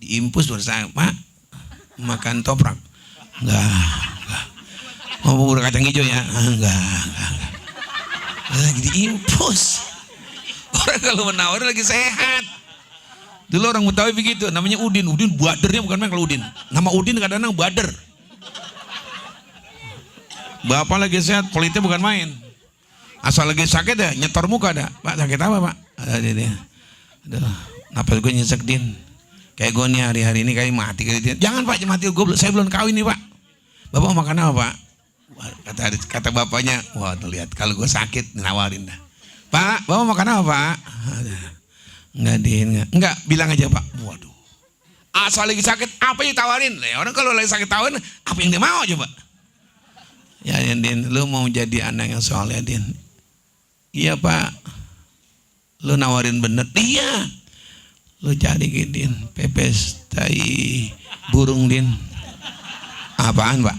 Diimpus bersama makan toprak. Enggak. Mau bubur kacang hijau ya? Enggak. Lagi diimpus. Orang kalau menawarin lagi sehat. Dulu orang Betawi begitu, namanya Udin. Udin badernya bukan main kalau Udin. Nama Udin kadang-kadang bader. Bapak lagi sehat, pelitnya bukan main. Asal lagi sakit ya, nyetor muka ada. Pak sakit apa Pak? Ada dia. Aduh, napas gue nyesek Din. Kayak gue nih hari-hari ini kayak mati. Jangan Pak, mati saya belum kawin nih Pak. Bapak mau makan apa Pak? Kata bapaknya, wah tuh lihat kalau gue sakit nawarin dah. Pak, Bapak mau makan apa Pak? Enggak Din, enggak bilang aja Pak. Waduh. Asal lagi sakit apa yang tawarin? Orang kalau lagi sakit tawarin apa yang dia mau coba? Ya Din, lu mau jadi anak yang soleh Din? Iya Pak. Lu nawarin bener? Iya. Lu cari Din, pepes tai burung Din. Apaan Pak?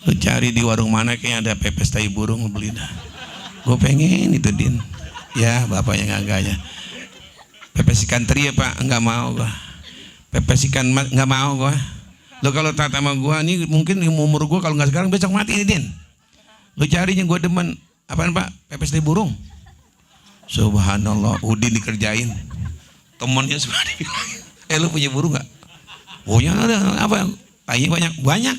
Lu cari di warung mana kayak ada pepes tai burung, beli dah. Gue pengen itu Din. Ya bapaknya gak ya. Pepes ikan teri ya Pak? Enggak mau gua. Pepes ikan enggak mau gua. Lo kalau tata sama gua nih mungkin umur gua kalau nggak sekarang besok mati nih Din. Lo carinya gua demen apaan Pak? Pepes tai burung. Subhanallah, Udin dikerjain. Temennya sudah dibilang, lu punya burung nggak? Punya ada apa? Tai banyak.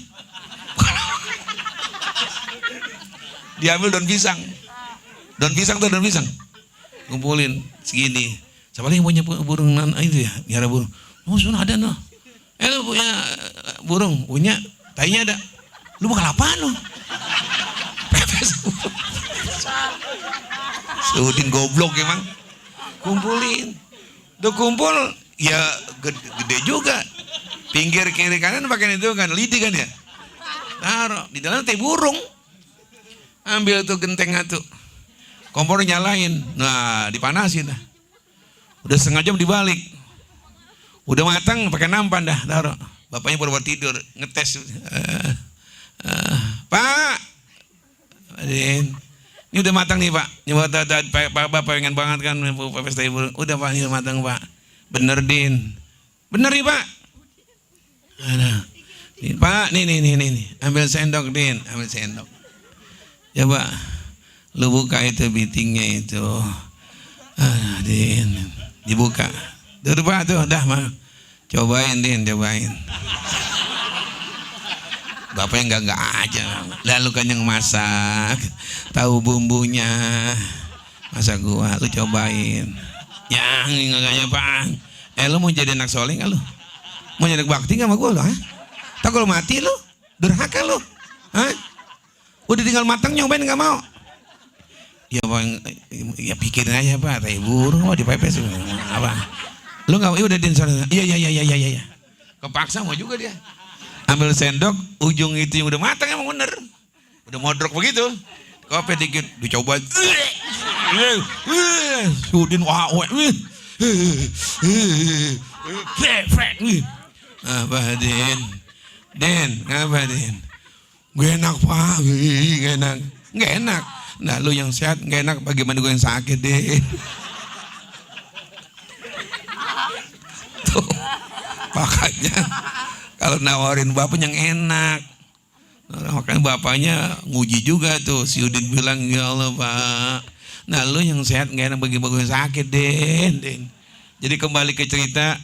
Diambil daun pisang. Daun pisang. Kumpulin segini. Siapa yang punya burung itu ya? Biara burung. Oh, sudah ada noh. Lu punya burung? Punya. Tainya ada. Lu bakal apaan lu? Pepes. Udin goblok emang. Kumpulin. Udah kumpul, ya gede juga. Pinggir kiri kanan pakai itu kan, lidi kan ya. Taruh di dalam teh burung. Ambil tuh genteng tuh. Kompor nyalain. Nah, dipanasin dah. Udah setengah jam dibalik. Udah matang pakai nampan dah, taruh. Bapaknya baru tidur, ngetes. Pak, Adin, ini udah matang nih Pak. Bapak pengen banget kan pesta burung. Udah Pak, ini udah matang Pak. Bener Din. Bener nih Pak. Pak, nih. Ambil sendok Din, ambil sendok. Coba lu buka itu bitingnya itu. Din, dibuka. Tuh Pak tuh, dah mah. Cobain Din, cobain. Bapaknya enggak aja. Lalu kan yang masak, tahu bumbunya. Masa gua lu cobain. Yang enggaknya Bang. Lu mau jadi anak soleh enggak lu? Mau jadi bakti enggak sama gua lu, ha? Tak kalau mati lu, durhaka lu. Hah? Udah tinggal matang nyobain enggak mau. Ya Bang, ya pikirin aja Pak, tai burung mau dipepes apa? Lu enggak udah Din sana. Iya. Kepaksa mau juga dia. Ambil sendok, ujung itu yang udah matang emang bener. Udah modrok begitu. Kopi dikit, dicoba. Udin wah. Apa Din? Apa Din? Gak enak Pak, gak enak. Nah lu yang sehat gak enak, bagaimana gue yang sakit Din? Tuh, makanya kalau nawarin bapak yang enak. Makanya bapaknya nguji juga tuh. Si Udin bilang, ya Allah Pak. Nah lu yang sehat gak enak, bagi gue yang sakit Din. Jadi kembali ke cerita.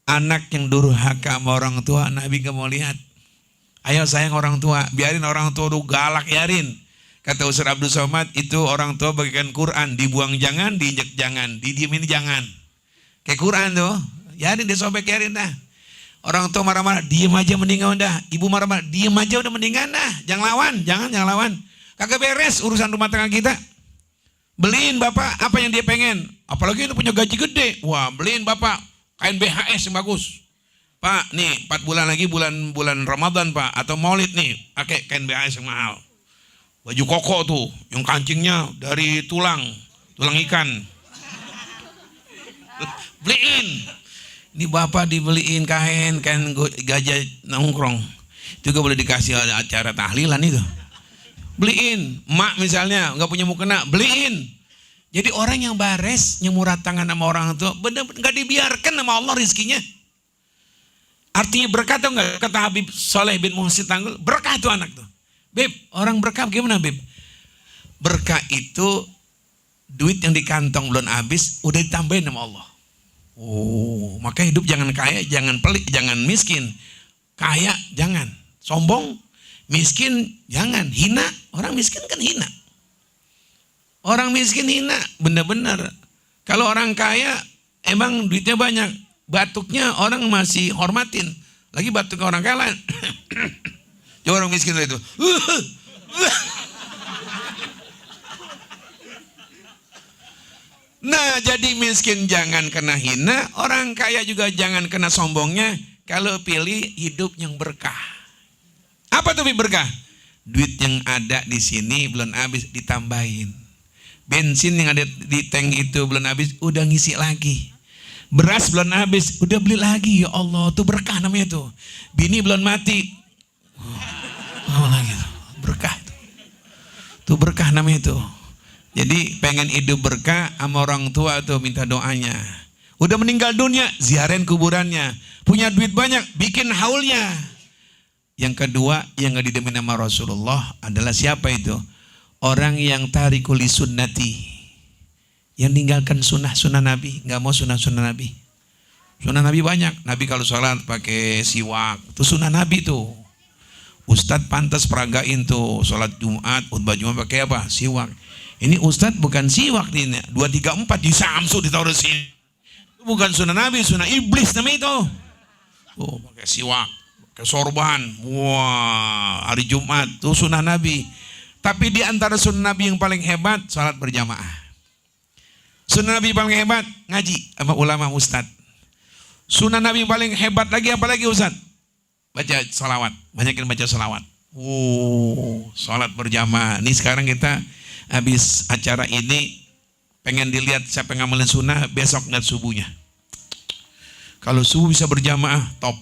Anak yang durhaka sama orang tua, Nabi gak mau lihat. Ayo sayang orang tua, biarin orang tua tuh galak, biarin. Kata Ustaz Abdul Somad, itu orang tua bagikan Quran, dibuang jangan, diinjek jangan, didiemin jangan. Kayak Quran tuh, biarin disobek, biarin dah. Orang tua marah-marah, diem aja mendingan dah. Ibu marah-marah, diem aja udah mendingan dah. Jangan lawan, jangan lawan. Kagak beres urusan rumah tangga kita. Beliin bapak apa yang dia pengen. Apalagi itu punya gaji gede. Wah, beliin bapak kain BHS yang bagus. Pak, nih 4 bulan lagi bulan Ramadan Pak, atau Maulid nih, pakai kain BHS yang mahal. Baju koko tuh, yang kancingnya dari tulang ikan. Beliin. Ini bapak dibeliin kain gajah nongkrong. Itu juga boleh dikasih acara tahlilan itu. Beliin. Emak misalnya nggak punya mukena, beliin. Jadi orang yang bares, yang murah tangan sama orang tua, benar-benar nggak dibiarkan sama Allah rizkinya. Artinya berkah tuh nggak? Kata Habib Soleh bin Muhsin Tanggul, berkah tuh anak tuh. Beb, orang berkah gimana Beb? Berkah itu duit yang di kantong belum habis, udah ditambahin sama Allah. Oh, maka hidup jangan kaya, jangan pelit, jangan miskin. Kaya jangan, sombong, miskin jangan, hina. Orang miskin kan hina. Orang miskin hina, benar-benar. Kalau orang kaya, emang duitnya banyak, batuknya orang masih hormatin. Lagi batuk orang kaya. Coba orang miskin itu. Nah, jadi miskin jangan kena hina, orang kaya juga jangan kena sombongnya. Kalau pilih hidup yang berkah. Apa tuh berkah? Duit yang ada di sini belum habis ditambahin. Bensin yang ada di tank itu belum habis, udah ngisi lagi. Beras belum habis, udah beli lagi. Ya Allah, tuh berkah namanya tuh. Bini belum mati. Oh, lagi tuh. Berkah tuh. Tuh berkah namanya tuh. Jadi pengen hidup berkah sama orang tua tuh minta doanya. Udah meninggal dunia, ziarahin kuburannya. Punya duit banyak, bikin haulnya. Yang kedua yang gak didemin sama Rasulullah adalah siapa itu? Orang yang tarikul sunnati. yang ninggalkan sunnah Nabi, nggak mau sunnah Nabi. Sunnah Nabi banyak. Nabi kalau sholat pakai siwak, itu sunnah Nabi tuh. Ustadz pantas peragain tuh sholat Jumat, khutbah Jumat pakai apa? Siwak. Ini Ustadz bukan siwak ini. 2, 3, 4 di Samsu ditaruh di sini. Itu bukan sunnah Nabi, sunnah iblis namanya itu. Tuh pakai siwak, pakai sorban. Wah, hari Jumat tuh sunnah Nabi. Tapi di antara sunnah Nabi yang paling hebat sholat berjamaah. Sunnah Nabi paling hebat ngaji sama ulama ustadz. Sunnah Nabi yang paling hebat lagi apa lagi ustadz? Baca salawat, banyakin baca salawat. Sholat berjamaah. Ini sekarang kita habis acara ini pengen dilihat siapa yang ngamalin sunnah, besok lihat subuhnya. Kalau subuh bisa berjamaah top.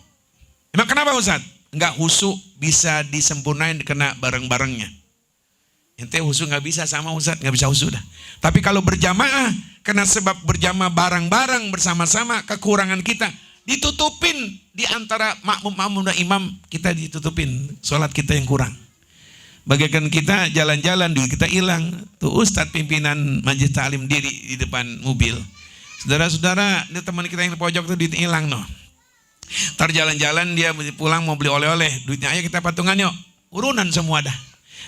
Emang kenapa ustadz? Enggak khusyuk, bisa disempurnain kena bareng-barengnya. Ente khusyuk nggak bisa sama ustadz, nggak bisa khusyuk dah. Tapi kalau berjamaah, karena sebab berjamaah bareng-bareng bersama-sama, kekurangan kita ditutupin di antara makmum dan imam, kita ditutupin sholat kita yang kurang. Bagaikan kita jalan-jalan, duit kita hilang. Tuh ustadz pimpinan majelis ta'lim diri di depan mobil. Saudara-saudara, ini teman kita yang di pojok tuh duit hilang noh. Ntar jalan-jalan dia pulang mau beli oleh-oleh, duitnya ayo kita patungan yuk. Urunan semua dah.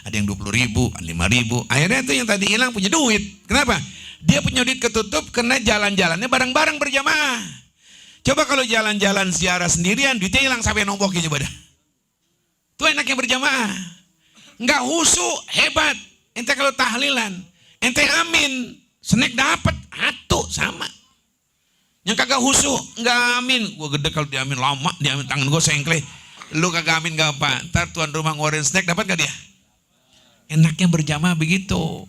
Ada yang 20.000, 5.000. Akhirnya itu yang tadi hilang punya duit. Kenapa? Dia punya duit ketutup karena jalan-jalannya bareng-bareng berjamaah. Coba kalau jalan-jalan ziarah sendirian, duitnya hilang sampai nomboknya coba dah. Itu enaknya berjamaah. Enggak khusyuk, hebat. Ente kalau tahlilan, ente amin, snack dapat, atuh sama. Yang kagak khusyuk, enggak amin. Gua gede kalau diamin lama, diamin tangan gua sengkleh. Lu kagak amin gak apa? Ntar tuan rumah ngeluarin snack dapat gak dia? Enaknya berjamaah begitu.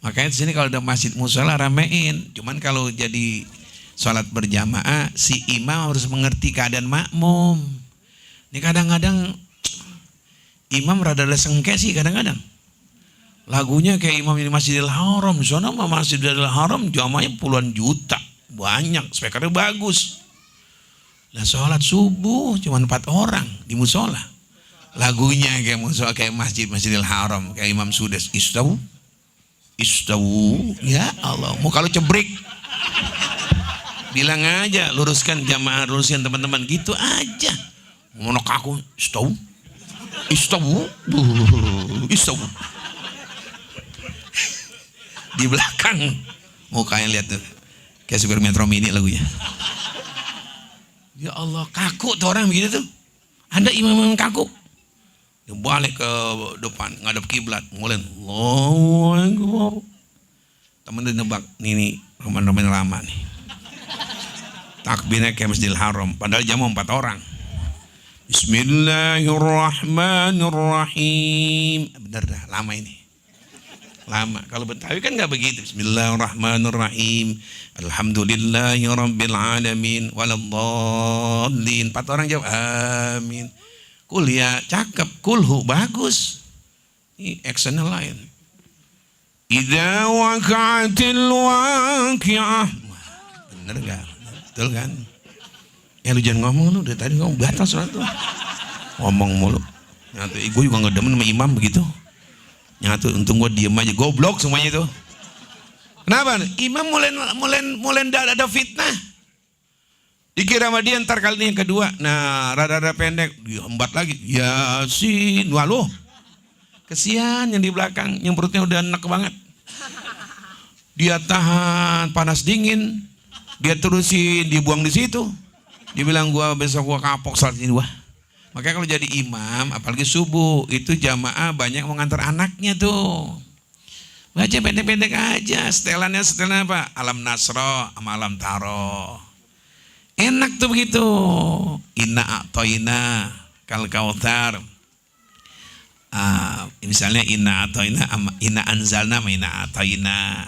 Makanya di sini kalau ada masjid musola ramein. Cuman kalau jadi sholat berjamaah, si imam harus mengerti keadaan makmum. Ini kadang-kadang imam rada lesengke sih kadang-kadang. Lagunya kayak imam di Masjidil Haram. Di sana mah Masjidil Haram jamaahnya puluhan juta. Banyak, speakernya bagus. Lah sholat subuh cuma 4 orang di musola. Lagunya kayak musola kayak Masjidil Haram, kayak Imam Sudes, istawu, ya Allah, mau kalau cebrik, bilang aja, luruskan jamaah, luruskan teman-teman, gitu aja. Monok aku, istawu, di belakang, mukanya lihat tuh, kayak supir Metro Mini lagunya. Ya Allah, kaku tuh orang begitu tuh. Ada imam kaku. Dia balik ke depan, ngadep kiblat, mulai Allahu Akbar. Temen dia nebak, nih roman-roman lama nih. Takbirnya kayak Masjidil Haram, padahal jam 4 orang. Bismillahirrahmanirrahim. Bener dah, lama ini. Lama. Kalau Betawi kan nggak begitu. Bismillahirrahmanirrahim. Alhamdulillahirabbil alamin waladdallin. 4 orang jawab amin. Kuliah cakep, kulhu bagus. Ini actionnya lain. Idza waqa'atil waqi'ah. Bener enggak? Betul kan? Lu jangan ngomong lu, dari tadi ngomong batas lah tuh. Ngomong mulu. Nyatu, gue juga nggak demen sama imam begitu. Nyatu, untung gue diem aja, goblok semuanya itu. Kenapa? Imam mulai ada fitnah. Dikira sama dia ntar kali ini yang kedua. Nah rada-rada pendek, diembat lagi. Yasin, wah lo. Kesian yang di belakang, yang perutnya udah enak banget. Dia tahan panas dingin. Dia terusin, dibuang di situ. Dia bilang besok gua kapok salat ini wah. Makanya kalau jadi imam, apalagi subuh, itu jamaah banyak mau ngantar anaknya tuh. Baca pendek-pendek aja, setelannya apa? Alam Nasro sama Alam Taro. Enak tuh begitu. Inna a'toina kal kautsar. Misalnya inna a'toina, inna anzalna, inna a'toina.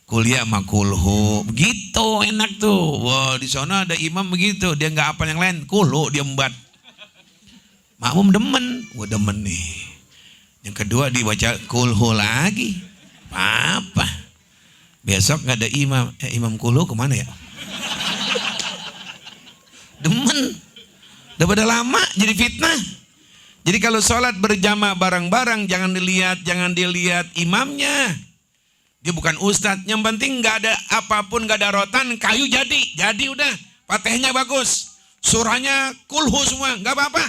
Kuliah sama kulhu. Begitu enak tuh. Wah, di sana ada imam begitu, dia nggak apa yang lain, kulhu dia embat. Makmum demen, gua demen nih. Yang kedua dibaca kulhu lagi. Apa? Besok nggak ada imam. Imam kulhu kemana ya? Demen. Daripada lama jadi fitnah. Jadi kalau sholat berjamaah bareng-bareng jangan dilihat imamnya. Dia bukan ustadz. Yang penting nggak ada apapun, nggak ada rotan, kayu jadi udah. Fatihahnya bagus, surahnya kulhu semua, nggak apa-apa.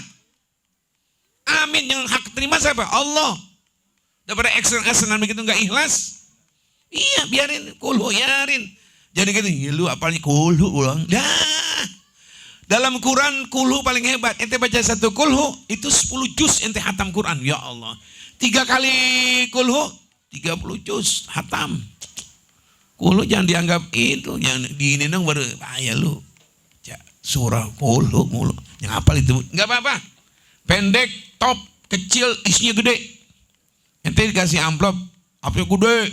Amin. Yang hak terima siapa? Allah. Daripada eksen-eksenan begitu nggak ikhlas. Iya, biarin kulhu, biarin. Jadi gitu, ya lu apalagi kulhu ulang. Dah. Dalam Quran kulhu paling hebat. Ente baca satu kulhu itu 10 juz ente hatam Quran. Ya Allah. 3 kali kulhu 30 juz hatam. Kulhu jangan dianggap itu, jangan diinin dong baru bahaya lu. Surah kulhu mulu. Yang hafal itu enggak apa-apa. Pendek, top, kecil, isinya gede. Ente dikasih amplop gede,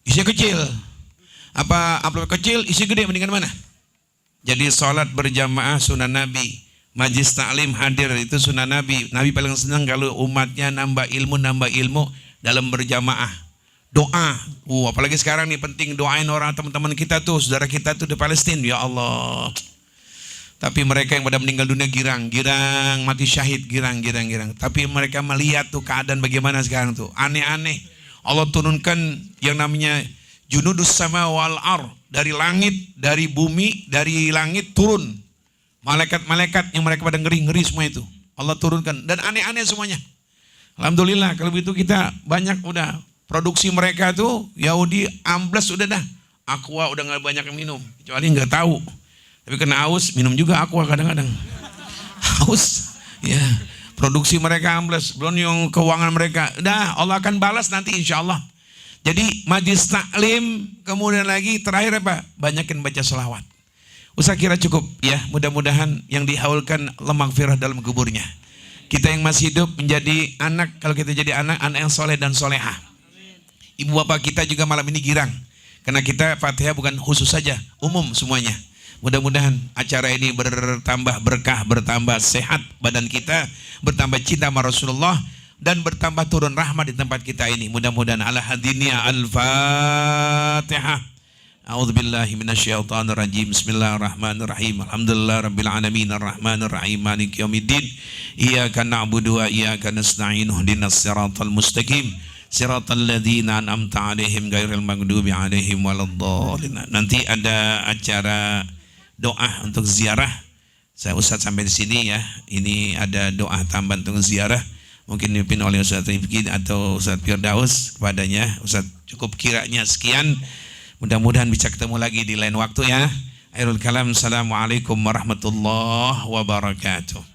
isinya kecil. Apa amplop kecil, isinya gede, mendingan mana? Jadi sholat berjamaah sunnah Nabi. Majlis taklim hadir itu sunnah Nabi. Nabi paling senang kalau umatnya nambah ilmu dalam berjamaah. Doa. Apalagi sekarang nih penting doain orang teman-teman kita tuh, saudara kita tuh di Palestina. Ya Allah. Tapi mereka yang pada meninggal dunia girang, mati syahid girang. Tapi mereka melihat tuh keadaan bagaimana sekarang tuh. Aneh-aneh. Allah turunkan yang namanya junudus sama wal ar. Dari langit, dari bumi, dari langit turun. Malaikat-malaikat yang mereka pada ngeri-ngeri semua itu. Allah turunkan. Dan aneh-aneh semuanya. Alhamdulillah kalau begitu kita banyak udah. Produksi mereka tuh Yahudi ambles udah dah. Aqua udah gak banyak yang minum. Kecuali gak tahu. Tapi kena haus, minum juga aqua kadang-kadang. Haus, ya. Produksi mereka ambles, belum yang keuangan mereka. Dah, Allah akan balas nanti insya Allah. Jadi majlis taklim, kemudian lagi terakhir apa? Banyakin baca selawat. Usah kira cukup ya. Mudah-mudahan yang dihaulkan maghfirah dalam kuburnya. Kita yang masih hidup menjadi anak, kalau kita jadi anak yang soleh dan solehah. Ibu bapak kita juga malam ini girang. Karena kita Fatihah bukan khusus saja, umum semuanya. Mudah-mudahan acara ini bertambah berkah, bertambah sehat badan kita, bertambah cinta sama Rasulullah, dan bertambah turun rahmat di tempat kita ini. Mudah-mudahan ala hadiniya al-Fatihah. A'udzubillahi minasyaitonirrajim. Bismillahirrahmanirrahim. Alhamdulillah rabbil alamin arrahmanir rahim maliki yaumiddin. Iyyaka na'budu wa iyyaka nasta'in. Ihdinas siratal mustaqim. Siratal ladzina an'amta 'alaihim ghairil maghdubi 'alaihim waladdallin. Nanti ada acara doa untuk ziarah. Saya Ustaz sampai di sini ya. Ini ada doa tambahan untuk ziarah. Mungkin dipimpin oleh Ustaz Rifki atau Ustaz Firdaus kepadanya. Ustaz cukup kiranya sekian. Mudah-mudahan bisa ketemu lagi di lain waktu ya. Akhirul kalam. Assalamualaikum warahmatullahi wabarakatuh.